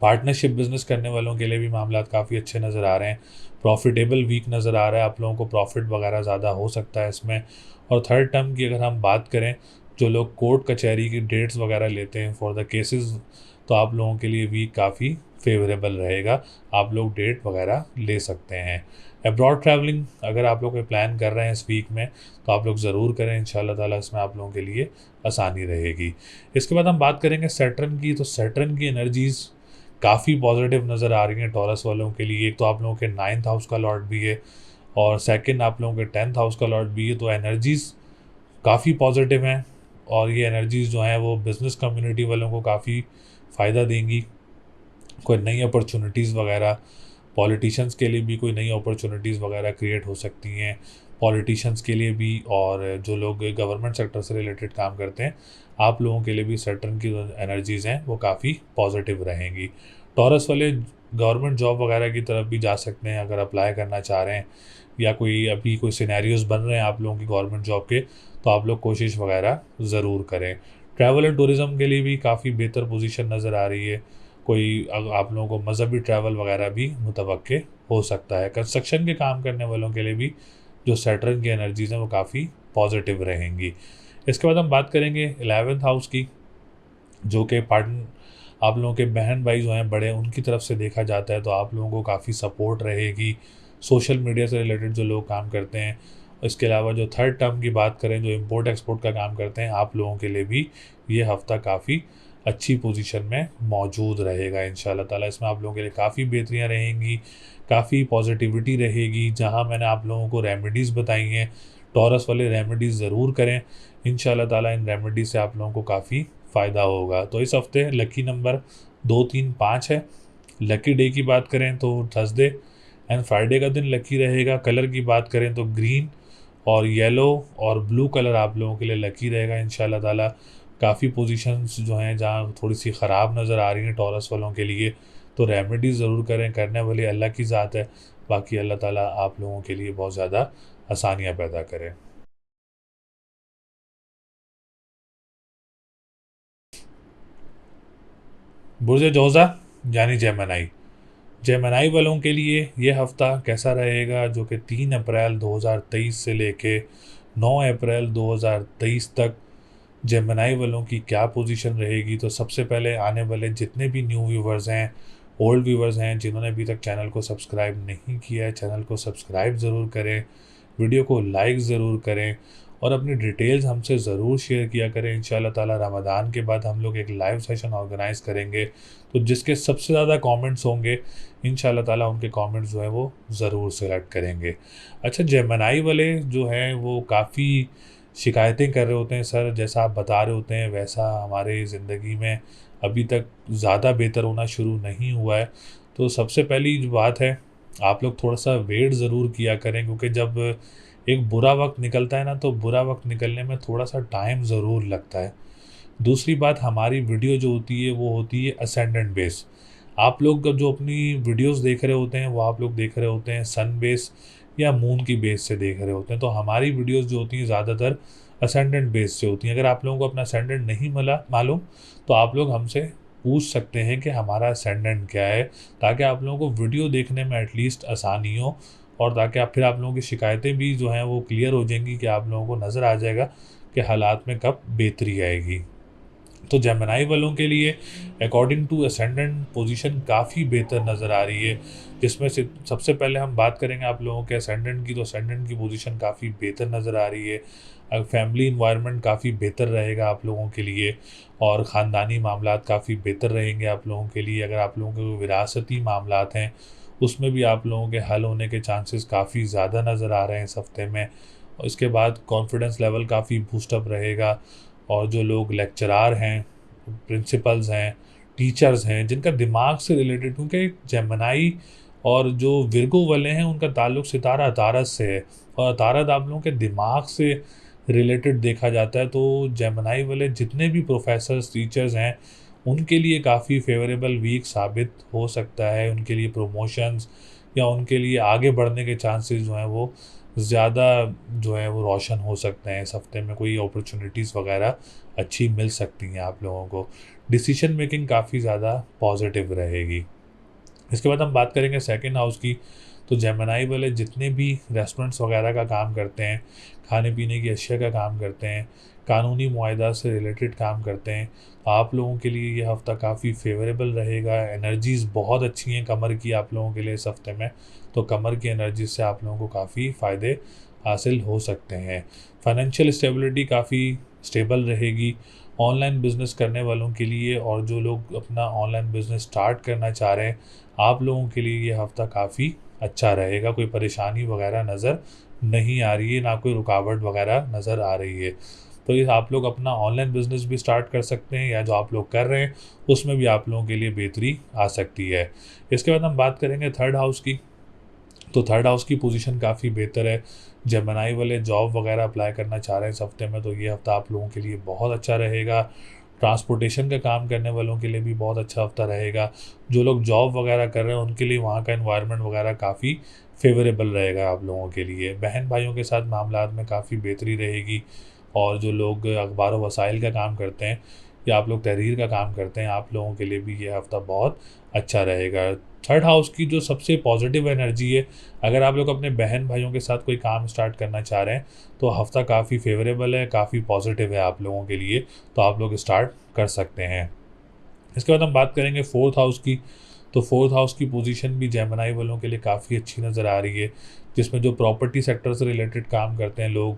पार्टनरशिप बिज़नेस करने वालों के लिए भी मामला काफ़ी अच्छे नज़र आ रहे हैं। प्रॉफिटेबल वीक नज़र आ रहा है, आप लोगों को प्रॉफिट वगैरह ज़्यादा हो सकता है इसमें। और थर्ड टर्म की अगर हम बात करें, जो लोग कोर्ट कचहरी की डेट्स वगैरह लेते हैं फॉर द केसेस, तो आप लोगों के लिए वीक काफ़ी फेवरेबल रहेगा। आप लोग डेट वगैरह ले सकते हैं। अब्रॉड ट्रैवलिंग अगर आप लोग कोई प्लान कर रहे हैं इस वीक में, तो आप लोग ज़रूर करें, इंशाल्लाह ताला इसमें आप लोगों के लिए आसानी रहेगी। इसके बाद हम बात करेंगे सैटर्न की। तो सैटर्न की एनर्जीज़ काफ़ी पॉजिटिव नज़र आ रही हैं टॉरस वालों के लिए। एक तो आप लोगों के 9th हाउस का लॉर्ड भी है और सेकंड आप लोगों के 10th हाउस का लॉर्ड भी है, तो एनर्जीज़ काफ़ी पॉजिटिव हैं। और ये एनर्जीज़ जो हैं वो बिज़नेस कम्युनिटी वालों को काफ़ी फ़ायदा देंगी। कोई नई अपॉर्चुनिटीज़ वगैरह, पॉलिटिशियंस के लिए भी कोई नई अपॉर्चुनिटीज़ वगैरह क्रिएट हो सकती हैं, पॉलिटिशियंस के लिए भी, और जो लोग गवर्नमेंट सेक्टर से रिलेटेड काम करते हैं, आप लोगों के लिए भी सैटर्न की जो एनर्जीज़ हैं वो काफ़ी पॉजिटिव रहेंगी। टॉरस वाले गवर्नमेंट जॉब वगैरह की तरफ भी जा सकते हैं अगर अप्लाई करना चाह रहे हैं, या कोई अभी कोई सिनेरियोज़ बन रहे हैं आप लोगों की गवर्नमेंट जॉब के, तो आप लोग कोशिश वगैरह ज़रूर करें। ट्रैवल एंड टूरिज़्म के लिए भी काफ़ी बेहतर पोजीशन नज़र आ रही है। कोई आप लोगों को मज़हबी ट्रैवल वगैरह भी मुतवक्के हो सकता है। कंस्ट्रक्शन के काम करने वालों के लिए भी जो सैटर्न की एनर्जीज़ हैं वो काफ़ी पॉजिटिव रहेंगी। इसके बाद हम बात करेंगे 11th हाउस की, जो कि पार्टन आप लोगों के बहन भाई जो हैं बड़े, उनकी तरफ से देखा जाता है, तो आप लोगों को काफ़ी सपोर्ट रहेगी। सोशल मीडिया से रिलेटेड जो लोग काम करते हैं, इसके अलावा जो थर्ड टर्म की बात करें, जो इम्पोर्ट एक्सपोर्ट का काम करते हैं, आप लोगों के लिए भी ये हफ़्ता काफ़ी अच्छी पोजीशन में मौजूद रहेगा इंशाल्लाह ताला। इसमें आप लोगों के लिए काफ़ी बेहतरियाँ रहेंगी, काफ़ी पॉजिटिविटी रहेगी। जहाँ मैंने आप लोगों को रेमेडीज़ बताई हैं, टॉरस वाले रेमेडीज़ ज़रूर करें, इंशाल्लाह ताला इन रेमेडी से आप लोगों को काफ़ी फ़ायदा होगा। तो इस हफ़्ते लकी नंबर 2, 3, 5 है। लकी डे की बात करें तो थर्सडे एंड फ्राइडे का दिन लकी रहेगा। कलर की बात करें तो ग्रीन और येलो और ब्लू कलर आप लोगों के लिए लकी रहेगा इंशाल्लाह ताला। काफ़ी पोजीशंस जो हैं जहाँ थोड़ी सी ख़राब नज़र आ रही हैं टॉरस वालों के लिए, तो रेमेडी ज़रूर करें। करने वाली अल्लाह की ज़ात है, बाकी अल्लाह ताला आप लोगों के लिए बहुत ज़्यादा आसानियाँ पैदा करें। बुर्ज जोज़ा यानी जेमिनी। जेमिनी वालों के लिए ये हफ़्ता कैसा रहेगा, जो कि 3 अप्रैल 2023 से लेके 9 अप्रैल 2023 तक जेमिनी वालों की क्या पोजीशन रहेगी। तो सबसे पहले आने वाले जितने भी न्यू व्यूवर्स हैं, ओल्ड व्यूवर्स हैं, जिन्होंने अभी तक चैनल को सब्सक्राइब नहीं किया है, चैनल को सब्सक्राइब ज़रूर करें, वीडियो को लाइक ज़रूर करें और अपनी डिटेल्स हमसे ज़रूर शेयर किया करें। इंशाल्लाह ताला रमज़ान के बाद हम लोग एक लाइव सेशन ऑर्गेनाइज़ करेंगे, तो जिसके सबसे ज़्यादा कमेंट्स होंगे इंशाल्लाह ताला उनके कमेंट्स जो है वो ज़रूर सेलेक्ट करेंगे। अच्छा, जेमिनी वाले जो हैं वो काफ़ी शिकायतें कर रहे होते हैं सर, जैसा आप बता रहे होते हैं वैसा हमारे ज़िंदगी में अभी तक ज़्यादा बेहतर होना शुरू नहीं हुआ है। तो सबसे पहली जो बात है, आप लोग थोड़ा-सा वेट ज़रूर किया करें, क्योंकि जब एक बुरा वक़्त निकलता है ना, तो बुरा वक़्त निकलने में थोड़ा-सा टाइम ज़रूर लगता है। दूसरी बात, हमारी वीडियो जो होती है वो होती है असेंडेंट बेस। आप लोग जो अपनी वीडियोज़ देख रहे होते हैं वो आप लोग देख रहे होते हैं सन बेस या मून की बेस से देख रहे होते हैं। तो हमारी वीडियोज़ जो होती हैं ज़्यादातर असेंडेंट बेस से होती हैं। अगर आप लोगों को अपना असेंडेंट नहीं मिला मालूम, तो आप लोग हमसे पूछ सकते हैं कि हमारा असेंडेंट क्या है, ताकि आप लोगों को वीडियो देखने में एटलीस्ट आसानी हो, और ताकि आप लोगों की शिकायतें भी जो हैं वो क्लियर हो जाएंगी, कि आप लोगों को नज़र आ जाएगा कि हालात में कब बेहतरी आएगी। तो जेमिनी वालों के लिए अकॉर्डिंग टू असेंडेंट पोजीशन काफ़ी बेहतर नज़र आ रही है, जिसमें से सबसे पहले हम बात करेंगे आप लोगों के असेंडेंट की, तो असेंडेंट की पोजीशन काफ़ी बेहतर नज़र आ रही है। फैमिली इन्वायरमेंट काफ़ी बेहतर रहेगा आप लोगों के लिए, और ख़ानदानी मामलात काफ़ी बेहतर रहेंगे आप लोगों के लिए। अगर आप लोगों के विरासती मामलात हैं उसमें भी आप लोगों के हल होने के चांसेस काफ़ी ज़्यादा नज़र आ रहे हैं इस हफ़्ते में। और इसके बाद कॉन्फिडेंस लेवल काफ़ी बूस्टअप रहेगा, और जो लोग लेक्चरार हैं, प्रिंसिपल्स हैं, टीचर्स हैं, जिनका दिमाग से रिलेटेड, क्योंकि जेमिनी और जो विर्गो वाले हैं उनका ताल्लुक सितारा अतारद से है, और अतारद आप लोगों के दिमाग से रिलेटेड देखा जाता है। तो जेमिनी वाले जितने भी प्रोफेसर्स टीचर्स हैं उनके लिए काफ़ी फेवरेबल वीक साबित हो सकता है। उनके लिए प्रमोशंस या उनके लिए आगे बढ़ने के चांसेस जो हैं वो ज़्यादा जो है वो रोशन हो सकते हैं। इस हफ्ते में कोई अपॉर्चुनिटीज़ वगैरह अच्छी मिल सकती हैं आप लोगों को। डिसीजन मेकिंग काफ़ी ज़्यादा पॉजिटिव रहेगी। इसके बाद हम बात करेंगे सेकंड हाउस की। तो जेमिनी वाले जितने भी रेस्टोरेंट्स वगैरह का काम करते हैं, खाने पीने की अशिया का काम करते हैं, कानूनी मुआहदा से रिलेटेड काम करते हैं, आप लोगों के लिए ये हफ़्ता काफ़ी फेवरेबल रहेगा। एनर्जीज़ बहुत अच्छी हैं कमर की आप लोगों के लिए इस हफ़्ते में, तो कमर की एनर्जी से आप लोगों को काफ़ी फ़ायदे हासिल हो सकते हैं। फाइनेंशियल स्टेबिलिटी काफ़ी स्टेबल रहेगी ऑनलाइन बिज़नेस करने वालों के लिए, और जो लोग अपना ऑनलाइन बिज़नेस स्टार्ट करना चाह रहे हैं आप लोगों के लिए ये हफ़्ता काफ़ी अच्छा रहेगा। कोई परेशानी वगैरह नज़र नहीं आ रही है, ना कोई रुकावट वगैरह नज़र आ रही है। तो ये आप लोग अपना ऑनलाइन बिज़नेस भी स्टार्ट कर सकते हैं, या जो आप लोग कर रहे हैं उसमें भी आप लोगों के लिए बेहतरी आ सकती है। इसके बाद हम बात करेंगे थर्ड हाउस की। तो थर्ड हाउस की पोजीशन काफ़ी बेहतर है। जेमिनी वाले जॉब वगैरह अप्लाई करना चाह रहे हैं इस हफ्ते में, तो ये हफ़्ता आप लोगों के लिए बहुत अच्छा रहेगा। ट्रांसपोर्टेशन का काम करने वालों के लिए भी बहुत अच्छा हफ्ता रहेगा। जो लोग जॉब वगैरह कर रहे हैं उनके लिए वहाँ का एनवायरनमेंट वगैरह काफ़ी फेवरेबल रहेगा आप लोगों के लिए। बहन भाइयों के साथ मामलात में काफ़ी बेहतरी रहेगी, और जो लोग अखबार व वसाइल का काम करते हैं या आप लोग तहरीर का काम करते हैं आप लोगों के लिए भी ये हफ़्ता बहुत अच्छा रहेगा। थर्ड हाउस की जो सबसे पॉजिटिव एनर्जी है, अगर आप लोग अपने बहन भाइयों के साथ कोई काम स्टार्ट करना चाह रहे हैं तो हफ़्ता काफ़ी फेवरेबल है, काफ़ी पॉजिटिव है आप लोगों के लिए, तो आप लोग स्टार्ट कर सकते हैं। इसके बाद हम बात करेंगे फोर्थ हाउस की। तो फोर्थ हाउस की पोजीशन भी जेमिनी वालों के लिए काफ़ी अच्छी नज़र आ रही है, जिसमें जो प्रॉपर्टी सेक्टर से रिलेटेड काम करते हैं लोग,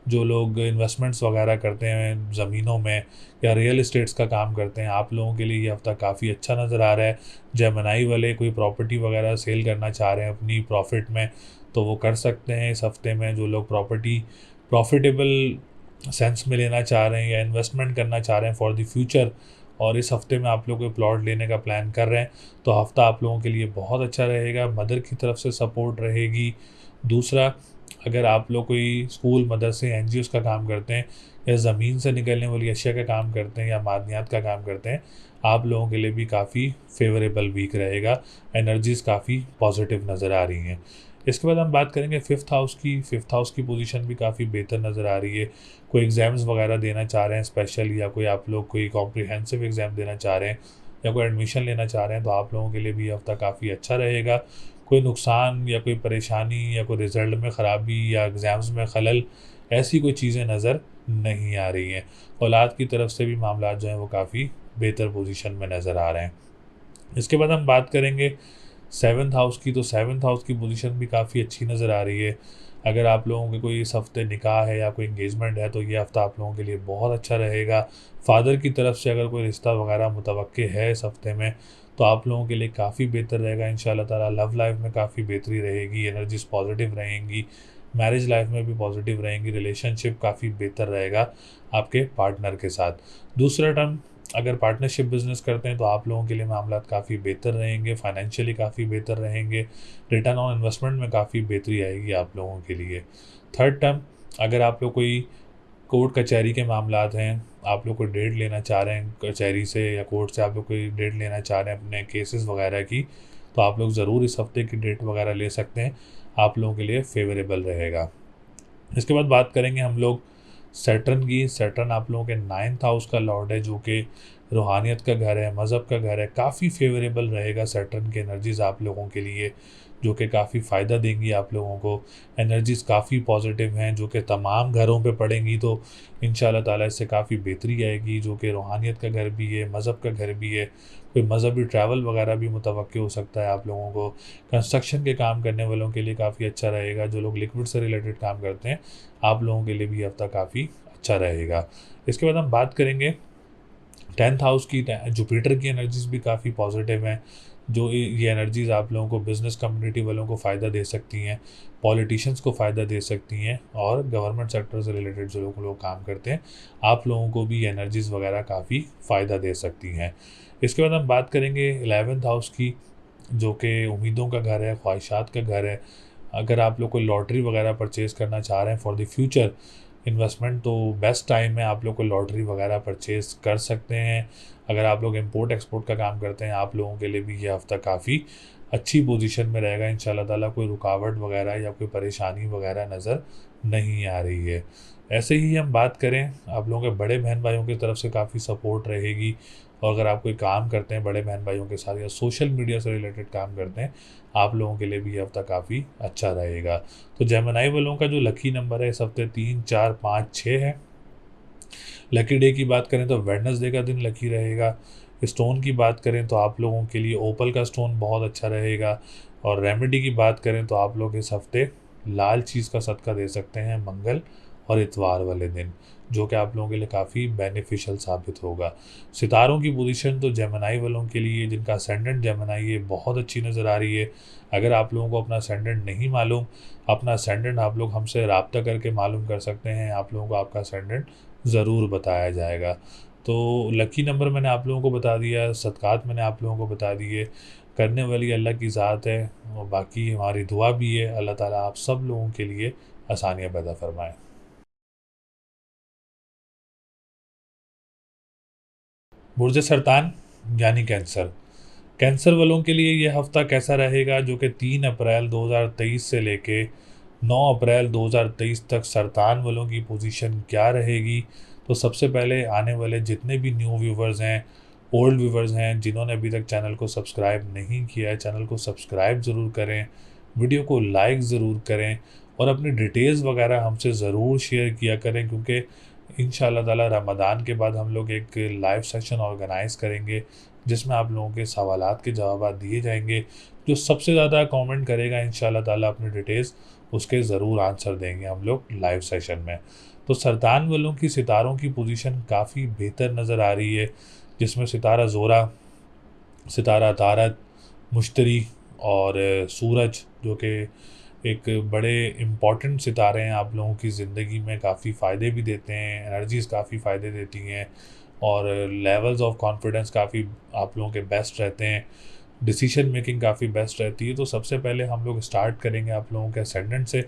जो लोग इन्वेस्टमेंट्स वगैरह करते हैं ज़मीनों में या रियल इस्टेट्स का काम करते हैं, आप लोगों के लिए ये हफ़्ता काफ़ी अच्छा नज़र आ रहा है। जेमिनी वाले कोई प्रॉपर्टी वगैरह सेल करना चाह रहे हैं अपनी प्रॉफिट में, तो वो कर सकते हैं इस हफ़्ते में। जो लोग प्रॉपर्टी प्रॉफिटेबल सेंस में लेना चाह रहे हैं या इन्वेस्टमेंट करना चाह रहे हैं फॉर द फ्यूचर, और इस हफ़्ते में आप लोग कोई प्लॉट लेने का प्लान कर रहे हैं, तो हफ़्ता आप लोगों के लिए बहुत अच्छा रहेगा। मदर की तरफ से सपोर्ट रहेगी। दूसरा, अगर आप लोग कोई स्कूल, मदरसे, एनजीओज़ का काम करते हैं, या ज़मीन से निकलने वाली अशिया का काम करते हैं, या मादनियात का काम करते हैं, आप लोगों के लिए भी काफ़ी फेवरेबल वीक रहेगा। एनर्जीज़ काफ़ी पॉजिटिव नज़र आ रही हैं। इसके बाद हम बात करेंगे फिफ्थ हाउस की। फिफ्थ हाउस की पोजीशन भी काफ़ी बेहतर नज़र आ रही है। कोई एग्ज़ाम्स वगैरह देना चाह रहे हैं स्पेशल, या कोई आप लोग कोई कॉम्प्रिहेंसिव एग्ज़ाम देना चाह रहे हैं, या कोई एडमिशन लेना चाह रहे हैं, तो आप लोगों के लिए भी ये हफ़्ता काफ़ी अच्छा रहेगा। कोई नुकसान या कोई परेशानी या कोई रिज़ल्ट में ख़राबी या एग्ज़ाम्स में खलल, ऐसी कोई चीज़ें नज़र नहीं आ रही हैं। औलाद की तरफ से भी मामला जो हैं वो काफ़ी बेहतर पोजीशन में नज़र आ रहे हैं। इसके बाद हम बात करेंगे सेवन्थ हाउस की। तो सेवन्थ हाउस की पोजीशन भी काफ़ी अच्छी नज़र आ रही है। अगर आप लोगों के कोई इस हफ़्ते निकाह है या कोई एंगेजमेंट है तो ये हफ़्ता आप लोगों के लिए बहुत अच्छा रहेगा। फ़ादर की तरफ से अगर कोई रिश्ता वगैरह मुतवक्के है इस हफ़्ते में तो आप लोगों के लिए काफ़ी बेहतर रहेगा इंशाल्लाह ताला। लव लाइफ में काफ़ी बेहतरी रहेगी, एनर्जीज़ पॉजिटिव रहेंगी, मैरिज लाइफ में भी पॉजिटिव रहेंगी, रिलेशनशिप काफ़ी बेहतर रहेगा आपके पार्टनर के साथ। दूसरा टर्म, अगर पार्टनरशिप बिज़नेस करते हैं तो आप लोगों के लिए मामलात काफ़ी बेहतर रहेंगे, फाइनेंशियली काफ़ी बेहतर रहेंगे, रिटर्न ऑन इन्वेस्टमेंट में काफ़ी बेहतरी आएगी आप लोगों के लिए। थर्ड टर्म, अगर आप लोग कोई कोर्ट कचहरी के मामलात हैं, आप लोग कोई डेट लेना चाह रहे हैं कचहरी से या कोर्ट से, आप लोग कोई डेट लेना चाह रहे हैं अपने केसेस वगैरह की, तो आप लोग ज़रूर इस हफ़्ते की डेट वगैरह ले सकते हैं, आप लोगों के लिए फेवरेबल रहेगा। इसके बाद बात करेंगे हम लोग सैटर्न की। सैटर्न आप लोगों के 9th हाउस का लॉर्ड है, जो कि रूहानियत का घर है, मज़हब का घर है। काफ़ी फेवरेबल रहेगा सैटर्न की एनर्जीज़ आप लोगों के लिए, जो कि काफ़ी फ़ायदा देंगी आप लोगों को। एनर्जीज़ काफ़ी पॉजिटिव हैं जो कि तमाम घरों पे पड़ेंगी, तो इंशाल्लाह ताला इससे काफ़ी बेहतरी आएगी। जो कि रूहानियत का घर भी है, मज़हब का घर भी है, कोई मज़हबी ट्रैवल वगैरह भी मुतवक्किल हो सकता है आप लोगों को। कंस्ट्रक्शन के काम करने वालों के लिए काफ़ी अच्छा रहेगा। जो लोग लिक्विड से रिलेटेड काम करते हैं, आप लोगों के लिए भी हफ्ता काफ़ी अच्छा रहेगा। इसके बाद हम बात करेंगे 10th हाउस की। जुपिटर की एनर्जीज़ भी काफ़ी पॉजिटिव हैं, जो ये एनर्जीज़ आप लोगों को बिज़नेस कम्युनिटी वालों को फ़ायदा दे सकती हैं, पॉलिटिशियंस को फ़ायदा दे सकती हैं, और गवर्नमेंट सेक्टर से रिलेटेड जो लोग काम करते हैं, आप लोगों को भी ये एनर्जीज़ वगैरह काफ़ी फ़ायदा दे सकती हैं। इसके बाद हम बात करेंगे 11th हाउस की, जो कि उम्मीदों का घर है, ख्वाहिशात का घर है। अगर आप लोग कोई लॉटरी वगैरह परचेज़ करना चाह रहे हैं फॉर द फ्यूचर इन्वेस्टमेंट, तो बेस्ट टाइम है, आप लोग को लॉटरी वगैरह परचेज़ कर सकते हैं। अगर आप लोग इंपोर्ट एक्सपोर्ट का काम करते हैं, आप लोगों के लिए भी ये हफ़्ता काफ़ी अच्छी पोजीशन में रहेगा इंशाल्लाह ताला। कोई रुकावट वगैरह या कोई परेशानी वगैरह नज़र नहीं आ रही है। ऐसे ही हम बात करें, आप लोगों के बड़े बहन भाइयों की तरफ से काफ़ी सपोर्ट रहेगी, और अगर आप कोई काम करते हैं बड़े बहन भाइयों के साथ या सोशल मीडिया से रिलेटेड काम करते हैं, आप लोगों के लिए भी ये हफ़्ता काफ़ी अच्छा रहेगा। तो जेमिनी वालों का जो लकी नंबर है इस हफ़्ते 3, 4, 5, 6 है। लकी डे की बात करें तो वेडनेसडे का दिन लकी रहेगा। स्टोन की बात करें तो आप लोगों के लिए ओपल का स्टोन बहुत अच्छा रहेगा। और रेमेडी की बात करें तो आप लोग इस हफ़्ते लाल चीज़ का सदका दे सकते हैं मंगल और इतवार वाले दिन, जो कि आप लोगों के लिए काफ़ी बेनिफिशियल साबित होगा। सितारों की पोजीशन तो जेमिनी वालों के लिए, जिनका असेंडेंट जेमिनी है, बहुत अच्छी नज़र आ रही है। अगर आप लोगों को अपना असेंडेंट नहीं मालूम, अपना असेंडेंट आप लोग हमसे रब्ता करके मालूम कर सकते हैं, आप लोगों को आपका असेंडेंट ज़रूर बताया जाएगा। तो लकी नंबर मैंने आप लोगों को बता दिया, सदक़ात मैंने आप लोगों को बता दिए। करने वाली अल्लाह की ज़ात है, और बाकी हमारी दुआ भी है अल्लाह ताला आप सब लोगों के लिए आसानियाँ पैदा फरमाए। बुर्ज सरतान यानी कैंसर। कैंसर वालों के लिए ये हफ़्ता कैसा रहेगा, जो कि 3 अप्रैल 2023 से लेके 9 अप्रैल 2023 तक सरतान वालों की पोजीशन क्या रहेगी। तो सबसे पहले आने वाले जितने भी न्यू व्यूवर्स हैं, ओल्ड व्यूवर्स हैं, जिन्होंने अभी तक चैनल को सब्सक्राइब नहीं किया है, चैनल को सब्सक्राइब ज़रूर करें, वीडियो को लाइक ज़रूर करें, और अपनी डिटेल्स वगैरह हमसे ज़रूर शेयर किया करें, क्योंकि इंशाल्लाह ताला रमज़ान के बाद हम लोग एक लाइव सेशन ऑर्गेनाइज़ करेंगे, जिसमें आप लोगों के सवालात के जवाब दिए जाएंगे। जो सबसे ज़्यादा कमेंट करेगा इंशाल्लाह ताला अपनी डिटेल्स उसके ज़रूर आंसर देंगे हम लोग लाइव सेशन में। तो सरतान वालों की सितारों की पोजीशन काफ़ी बेहतर नज़र आ रही है, जिसमें सितारा ज़ोरा, सितारा तारक, मुश्तरी और सूरज, जो कि एक बड़े इम्पॉर्टेंट सितारे हैं, आप लोगों की ज़िंदगी में काफ़ी फ़ायदे भी देते हैं, एनर्जीज़ काफ़ी फ़ायदे देती हैं, और लेवल्स ऑफ कॉन्फिडेंस काफ़ी आप लोगों के बेस्ट रहते हैं, डिसीजन मेकिंग काफ़ी बेस्ट रहती है। तो सबसे पहले हम लोग स्टार्ट करेंगे आप लोगों के असेंडेंट से।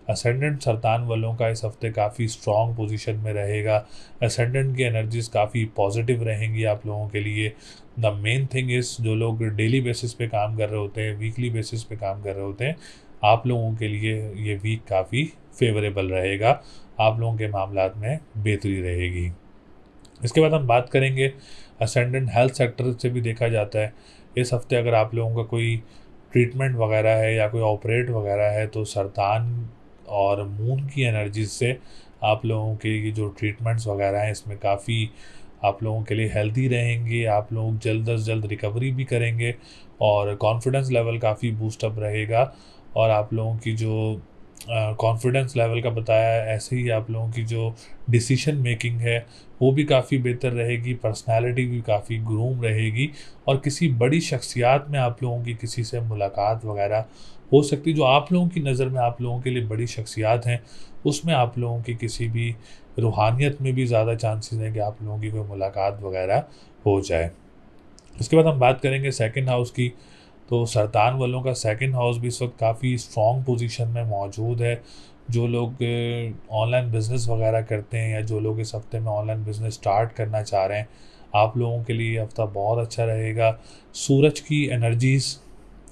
असेंडेंट सरतान वालों का इस हफ़्ते काफ़ी स्ट्रॉन्ग पोजीशन में रहेगा। असेंडेंट की एनर्जीज़ काफ़ी पॉजिटिव रहेंगी आप लोगों के लिए। द मेन थिंग इज़, जो लोग डेली बेसिस पे काम कर रहे होते हैं, वीकली बेसिस पे काम कर रहे होते हैं, आप लोगों के लिए ये वीक काफ़ी फेवरेबल रहेगा, आप लोगों के मामलात में बेहतरी रहेगी। इसके बाद हम बात करेंगे असेंडेंट हेल्थ सेक्टर से भी देखा जाता है। इस हफ़्ते अगर आप लोगों का कोई ट्रीटमेंट वगैरह है या कोई ऑपरेट वगैरह है, तो सरतान और मून की एनर्जीज से आप लोगों के ये जो ट्रीटमेंट्स वगैरह हैं, इसमें काफ़ी आप लोगों के लिए हेल्दी रहेंगे, आप लोग जल्द अज जल्द रिकवरी भी करेंगे, और कॉन्फिडेंस लेवल काफ़ी बूस्टअप रहेगा, और आप लोगों की जो कॉन्फिडेंस लेवल का बताया है, ऐसे ही आप लोगों की जो डिसीजन मेकिंग है वो भी काफ़ी बेहतर रहेगी, पर्सनालिटी भी काफ़ी ग्रूम रहेगी और किसी बड़ी शख्सियत में आप लोगों की किसी से मुलाकात वगैरह हो सकती है, जो आप लोगों की नज़र में आप लोगों के लिए बड़ी शख्सियत हैं, उसमें आप लोगों की किसी भी रूहानियत में भी ज़्यादा चांसेस हैं कि आप लोगों की कोई मुलाकात वगैरह हो जाए। उसके बाद हम बात करेंगे सेकंड हाउस की। तो सरतान वालों का सेकंड हाउस भी इस वक्त काफ़ी स्ट्रॉन्ग पोजीशन में मौजूद है। जो लोग ऑनलाइन बिज़नेस वगैरह करते हैं या जो लोग इस हफ्ते में ऑनलाइन बिज़नेस स्टार्ट करना चाह रहे हैं, आप लोगों के लिए ये हफ्ता बहुत अच्छा रहेगा। सूरज की एनर्जीज़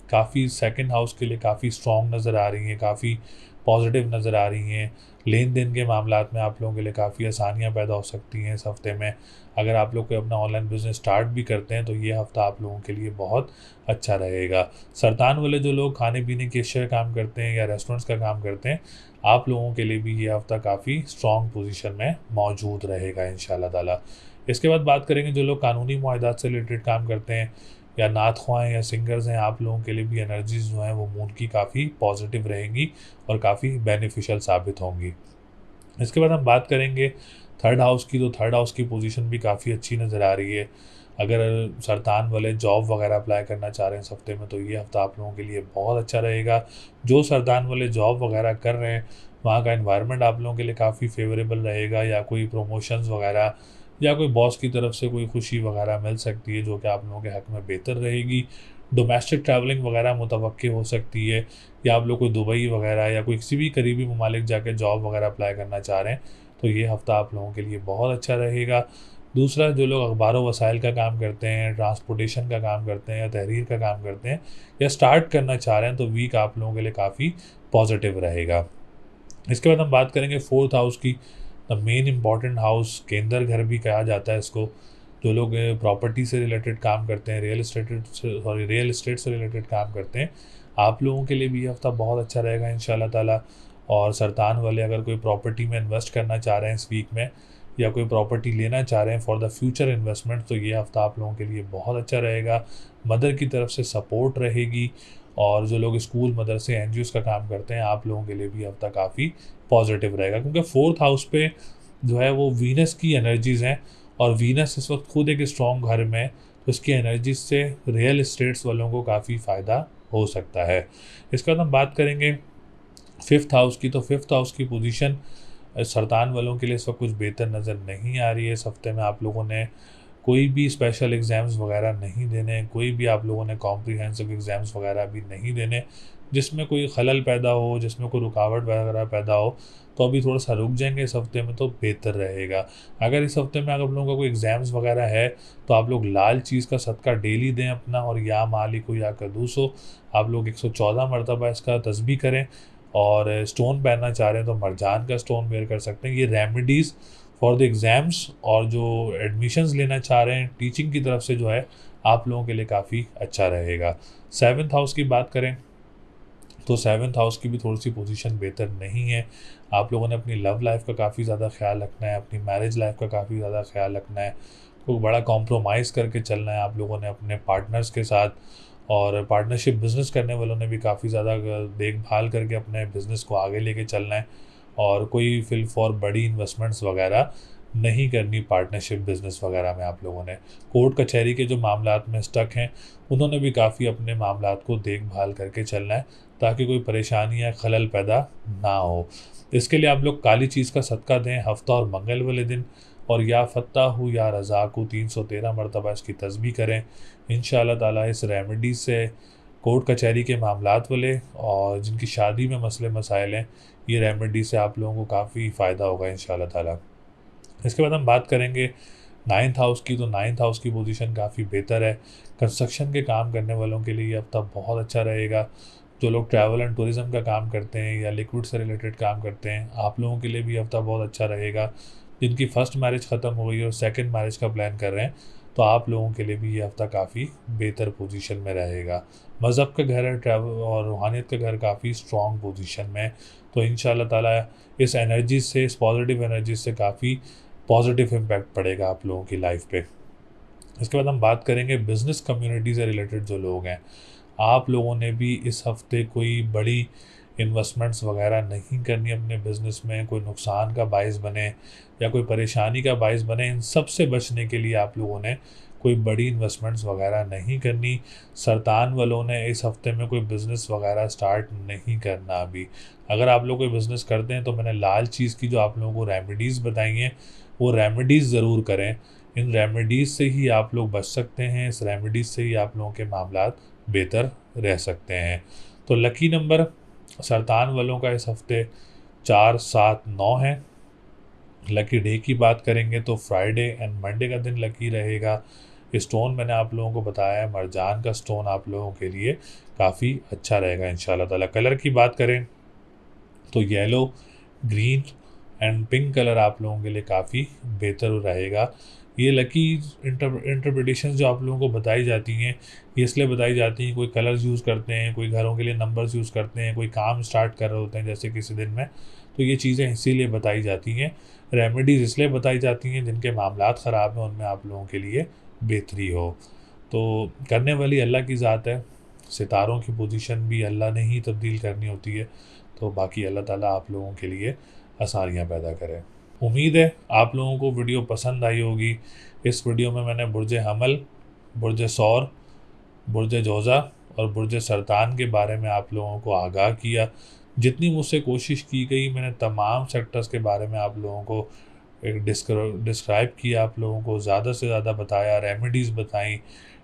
काफ़ी सेकंड हाउस के लिए काफ़ी स्ट्रॉन्ग नज़र आ रही हैं, काफ़ी पॉजिटिव नज़र आ रही हैं। लेन देन के मामलात में आप लोगों के लिए काफ़ी आसानियाँ पैदा हो सकती हैं इस हफ्ते में। अगर आप लोग कोई अपना ऑनलाइन बिज़नेस स्टार्ट भी करते हैं तो ये हफ्ता आप लोगों के लिए बहुत अच्छा रहेगा। सरतान वाले जो लोग खाने पीने के एशिया का काम करते हैं या रेस्टोरेंट्स का काम करते हैं, आप लोगों के लिए भी ये हफ्ता काफ़ी स्ट्रॉन्ग पोजीशन में मौजूद रहेगा इंशाल्लाह ताला। इसके बाद बात करेंगे जो लोग कानूनी मुआहदात से रिलेटेड काम करते हैं या नात ख्वाह हैं या सिंगर्स हैं, आप लोगों के लिए भी एनर्जीज़ जो हैं वो मूड की काफ़ी पॉजिटिव रहेंगी और काफ़ी बेनिफिशियल साबित होंगी। इसके बाद हम बात करेंगे थर्ड हाउस की। तो थर्ड हाउस की पोजीशन भी काफ़ी अच्छी नज़र आ रही है। अगर सरतान वाले जॉब वगैरह अप्लाई करना चाह रहे हैं इस हफ्ते में तो ये हफ्ता आप लोगों के लिए बहुत अच्छा रहेगा। जो सरतान वाले जॉब वगैरह कर रहे हैं वहाँ का एनवायरनमेंट आप लोगों के लिए काफ़ी फेवरेबल रहेगा, या कोई प्रमोशंस वगैरह या कोई बॉस की तरफ से कोई खुशी वगैरह मिल सकती है जो कि आप लोगों के हक़ में बेहतर रहेगी। डोमेस्टिक ट्रैवलिंग वगैरह मुतवक्की हो सकती है, या आप लोग कोई दुबई वगैरह या कोई किसी भी करीबी ममालिक जाके जॉब वगैरह अप्लाई करना चाह रहे हैं तो ये हफ़्ता आप लोगों के लिए बहुत अच्छा रहेगा। दूसरा, जो लोग अखबार व वसाइल का काम करते हैं, ट्रांसपोर्टेशन का काम करते हैं या तहरीर का काम करते हैं या स्टार्ट करना चाह रहे हैं तो वीक आप लोगों के लिए काफ़ी पॉजिटिव रहेगा। इसके बाद हम बात करेंगे फोर्थ हाउस की। द मेन इम्पॉर्टेंट हाउस, केंद्र घर भी कहा जाता है इसको। जो लोग प्रॉपर्टी से रिलेटेड काम करते हैं, रियल एस्टेट से रिलेटेड काम करते हैं, आप लोगों के लिए भी ये हफ्ता बहुत अच्छा रहेगा इंशाल्लाह ताला। और सरतान वाले अगर कोई प्रॉपर्टी में इन्वेस्ट करना चाह रहे हैं इस वीक में या कोई प्रॉपर्टी लेना चाह रहे हैं फॉर द फ्यूचर इन्वेस्टमेंट तो ये हफ्ता आप लोगों के लिए बहुत अच्छा रहेगा। मदर की तरफ से सपोर्ट रहेगी। और जो लोग स्कूल मदरसे एनजीओज़ का काम करते हैं, आप लोगों के लिए भी हफ्ता काफ़ी पॉजिटिव रहेगा, क्योंकि फोर्थ हाउस पे जो है वो वीनस की एनर्जीज़ हैं और वीनस इस वक्त खुद एक स्ट्रॉन्ग घर में है, तो इसकी एनर्जीज से रियल इस्टेट्स वालों को काफ़ी फ़ायदा हो सकता है। इसके बाद हम बात करेंगे फिफ्थ हाउस की। तो फिफ्थ हाउस की पोजीशन सरतान वालों के लिए इस वक्त कुछ बेहतर नज़र नहीं आ रही है। इस हफ्ते में आप लोगों ने कोई भी स्पेशल एग्ज़ाम्स वगैरह नहीं देने, कोई भी आप लोगों ने कॉम्प्रिहेंसिव एग्ज़ाम्स वगैरह भी नहीं देने जिसमें कोई खलल पैदा हो, जिसमें कोई रुकावट वगैरह पैदा हो, तो अभी थोड़ा सा रुक जाएंगे इस हफ्ते में तो बेहतर रहेगा। अगर इस हफ्ते में अगर आप लोगों का कोई एग्ज़ाम्स वगैरह है तो आप लोग लाल चीज़ का सदका डेली दें अपना, और या मालिक हो या कदूस हो, आप लोग 114 मरतबा इसका तस्बीह करें। और स्टोन पहनना चाह रहे हैं तो मरजान का स्टोन वेयर कर सकते हैं। ये रेमेडीज़ फॉर द एग्ज़ाम्स और जो एडमिशन्स लेना चाह रहे हैं टीचिंग की तरफ से जो है आप लोगों के लिए काफ़ी अच्छा रहेगा। सेवन्थ हाउस की बात करें तो सेवन्थ हाउस की भी थोड़ी सी पोजीशन बेहतर नहीं है। आप लोगों ने अपनी लव लाइफ का काफ़ी ज़्यादा ख्याल रखना है, अपनी मैरिज लाइफ का काफ़ी ज़्यादा ख्याल रखना है, कोई बड़ा कॉम्प्रोमाइज़ करके चलना है आप लोगों ने अपने पार्टनर्स के साथ। और पार्टनरशिप बिज़नेस करने वालों ने भी काफ़ी ज़्यादा देखभाल करके अपने बिज़नेस को आगे लेके चलना है, और कोई फिल फॉर बड़ी इन्वेस्टमेंट्स वगैरह नहीं करनी पार्टनरशिप बिज़नेस वगैरह में। आप लोगों ने कोर्ट कचहरी के जो मामलात में स्टक हैं उन्होंने भी काफ़ी अपने मामलात को देखभाल करके चलना है ताकि कोई परेशानी या खलल पैदा ना हो। इसके लिए आप लोग काली चीज़ का सदका दें हफ्ता और मंगल वाले दिन, और या फ़त्ताहु या रज़ाक़ु 313 मरतबा इसकी तस्बीह करें। इंशाअल्लाह ताला इस रेमेडी से कोर्ट कचहरी के मामलात वाले और जिनकी शादी में मसले मसाइल हैं, ये रेमेडी से आप लोगों को काफ़ी फ़ायदा होगा इंशाअल्लाह ताला। इसके बाद हम बात करेंगे नाइन्थ हाउस की। तो नाइन्थ हाउस की पोजीशन काफ़ी बेहतर है। कंस्ट्रक्शन के काम करने वालों के लिए ये हफ्ता बहुत अच्छा रहेगा। जो लोग ट्रैवल एंड टूरिज़्म का काम करते हैं या लिक्विड से रिलेटेड काम करते हैं, आप लोगों के लिए भी हफ्ता बहुत अच्छा रहेगा। जिनकी फ़र्स्ट मैरिज ख़त्म हो गई है और सेकंड मैरिज का प्लान कर रहे हैं, तो आप लोगों के लिए भी ये हफ्ता काफ़ी बेहतर पोजीशन में रहेगा। मज़हब का घर है, ट्रैवल और रूहानियत का घर काफ़ी स्ट्रॉन्ग पोजीशन में है, तो इंशाअल्लाह ताला इस एनर्जी से, इस पॉजिटिव एनर्जी से काफ़ी पॉजिटिव इम्पैक्ट पड़ेगा आप लोगों की लाइफ पे। इसके बाद हम बात करेंगे बिज़नेस कम्युनिटी से रिलेटेड जो लोग हैं, आप लोगों ने भी इस हफ़्ते कोई बड़ी इन्वेस्टमेंट्स वगैरह नहीं करनी अपने बिज़नेस में, कोई नुकसान का बायस बने या कोई परेशानी का बायस बने, इन सब से बचने के लिए आप लोगों ने कोई बड़ी इन्वेस्टमेंट्स वगैरह नहीं करनी। सरतान वालों ने इस हफ्ते में कोई बिज़नेस वगैरह स्टार्ट नहीं करना अभी। अगर आप लोग कोई बिज़नेस करते हैं तो मैंने लाल चीज़ की जो आप लोगों को रेमेडीज़ बताई हैं वो रेमेडीज़ ज़रूर करें। इन रेमेडीज़ से ही आप लोग बच सकते हैं, इस रेमेडीज़ से ही आप लोगों के मामलात बेहतर रह सकते हैं। तो लकी नंबर सरतान वालों का इस हफ्ते 4, 7, 9 है। लकी डे की बात करेंगे तो फ्राइडे एंड मंडे का दिन लकी रहेगा। स्टोन मैंने आप लोगों को बताया है, मरजान का स्टोन आप लोगों के लिए काफ़ी अच्छा रहेगा इंशाल्लाह ताला। कलर की बात करें तो yellow, green and pink colour आप लोगों के लिए काफ़ी बेहतर रहेगा। ये लकी इंटरप्रिटेशन जो आप लोगों को बताई जाती हैं, ये इसलिए बताई जाती हैं, कोई कलर्स यूज़ करते हैं, कोई घरों के लिए नंबर्स यूज़ करते हैं, कोई काम स्टार्ट कर रहे होते हैं जैसे किसी दिन में, तो ये चीज़ें इसीलिए बताई जाती हैं। रेमेडीज़ इसलिए बताई जाती हैं जिनके मामलात ख़राब हैं उनमें आप लोगों के लिए बेहतरी हो। तो करने वाली अल्लाह की ज़ात है, सितारों की पोजीशन भी अल्लाह ने ही तब्दील करनी होती है, तो बाकी अल्लाह ताला आप लोगों के लिए आसानियाँ पैदा करें। उम्मीद है आप लोगों को वीडियो पसंद आई होगी। इस वीडियो में मैंने बुर्ज हमल, बुर्ज सौर, बुर्ज जोज़ा और बुर्ज सरतान के बारे में आप लोगों को आगाह किया। जितनी मुझसे कोशिश की गई मैंने तमाम सेक्टर्स के बारे में आप लोगों को एक डिस्क्राइब किया, आप लोगों को ज़्यादा से ज़्यादा बताया, रेमेडीज़ बताई,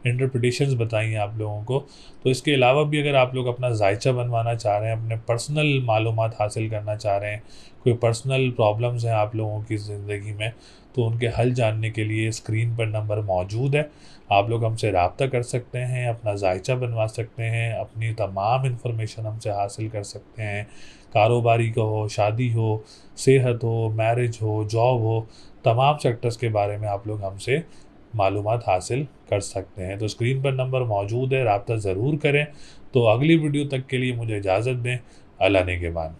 इंटरप्रिटेशंस बताई आप लोगों को। तो इसके अलावा भी अगर आप लोग अपना जायचा बनवाना चाह रहे हैं, अपने पर्सनल मालूमात हासिल करना चाह रहे हैं, कोई पर्सनल प्रॉब्लम्स हैं आप लोगों की ज़िंदगी में, तो उनके हल जानने के लिए स्क्रीन पर नंबर मौजूद है। आप लोग हमसे रब्ता कर सकते हैं, अपना जायचा बनवा सकते हैं, अपनी तमाम इन्फॉर्मेशन हमसे हासिल कर सकते हैं। कारोबारी का हो, शादी हो, सेहत हो, मैरिज हो, जॉब हो, तमाम सेक्टर्स के बारे में आप लोग हमसे मालूमात हासिल कर सकते हैं। तो स्क्रीन पर नंबर मौजूद है, रब्ता ज़रूर करें। तो अगली वीडियो तक के लिए मुझे इजाज़त दें। अल्लाह ने के बाद।